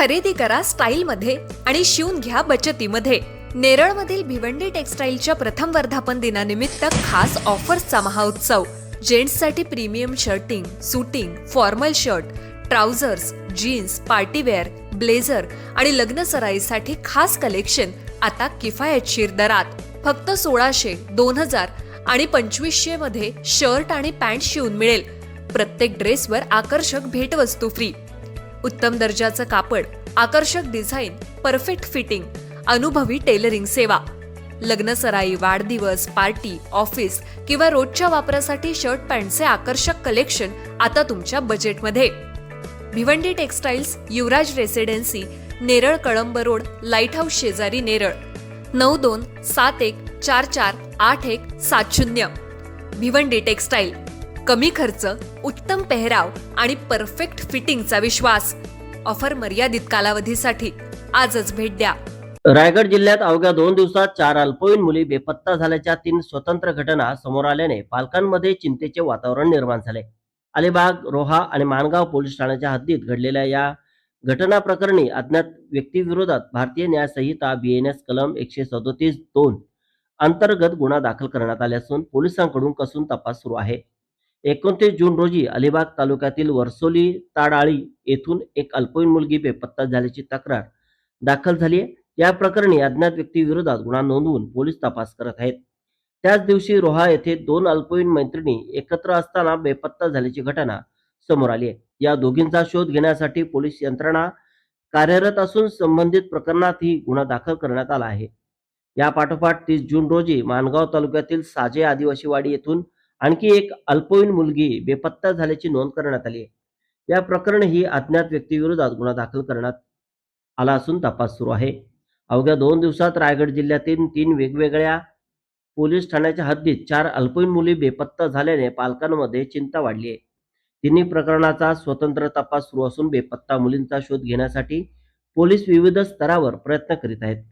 खरेदी करा स्टाईलमध्ये आणि शिवून घ्या बचतीमध्ये. नेरळमधील भिवंडी टेक्सटाईलच्या प्रथम वर्धापन दिनानिमित्त खास ऑफर्सचा महाउत्सव. जेंट्ससाठी premium shirting, suiting, formal shirt, trousers, jeans, partywear, blazer आणि लग्न सराईसाठी खास कलेक्शन आता किफायतशीर दरात. फक्त 1600, 2000 आणि 2500 मध्ये शर्ट आणि पॅन्ट शिवून मिळेल. प्रत्येक ड्रेसवर आकर्षक भेटवस्तू फ्री. उत्तम दर्जाचं कापड, आकर्षक डिझाईन, परफेक्ट फिटिंग, अनुभवी टेलरिंग सेवा. लग्न सराई, वाढदिवस, पार्टी, ऑफिस किंवा रोजच्या वापरासाठी शर्ट पॅन्टचे आकर्षक कलेक्शन आता तुमच्या बजेटमध्ये. Bhiwandi textiles, Yuvraj residency, Neral Kalamb road, light house शेजारी, नेरळ. 9271448170. भिवंडी टेक्सटाईल. कमी खर्च, उत्तम पेहराव आणि परफेक्ट फिटिंगचा विश्वास. ऑफर मर्यादित कालावधीसाठी. आजच भेट द्या. रायगड जिल्ह्यात अवघ्या 2 दिवसात 4 अल्पवयीन मुली बेपत्ता झाल्याच्या 3 स्वतंत्र घटना समोर आल्याने पालकांमध्ये चिंतेचे वातावरण निर्माण झाले. अलिबाग, रोहा आणि माणगाव पोलीस ठाण्याच्या हद्दीत घडलेल्या या घटना प्रकरणी अज्ञात व्यक्तीविरोधात भारतीय न्याय संहिता BNS कलम 137(2) अंतर्गत गुन्हा दाखल करण्यात आले असून पोलिसांकडून कसून तपास सुरू आहे. 29 जून रोजी अलिबाग तालुक्यातील वरसोली ताडाळी येथून एक अल्पवयीन मुलगी बेपत्ता झाल्याची तक्रार दाखल झाली आहे. या प्रकरणी अज्ञात व्यक्तीविरोधात गुन्हा नोंदवून पोलीस तपास करत आहेत. त्याच दिवशी रोहा येथे 2 अल्पवयीन मैत्रिणी एकत्र असताना बेपत्ता झाल्याची घटना समोर आली आहे. या दोघींचा शोध घेण्यासाठी पोलीस यंत्रणा कार्यरत असून संबंधित प्रकरणातही गुन्हा दाखल करण्यात आला आहे. या पाठोपाठ 30 जून रोजी माणगाव तालुक्यातील साजे आदिवासीवाडी येथून आणखी एक अल्पवयीन मुलगी बेपत्ता झाल्याची नोंद करण्यात आली आहे. या प्रकरणीही अज्ञात व्यक्तीविरोधात गुन्हा दाखल करण्यात आला असून तपास सुरू आहे. अवघ्या 2 दिवसात रायगड जिल्ह्यातील 3 वेगवेगळ्या पोलीस ठाण्याच्या हद्दीत 4 अल्पवयीन मुली बेपत्ता झाल्याने पालकांमध्ये चिंता वाढली आहे. तिन्ही प्रकरणाचा स्वतंत्र तपास सुरू असून बेपत्ता मुलींचा शोध घेण्यासाठी पोलीस विविध स्तरावर प्रयत्न करीत आहेत.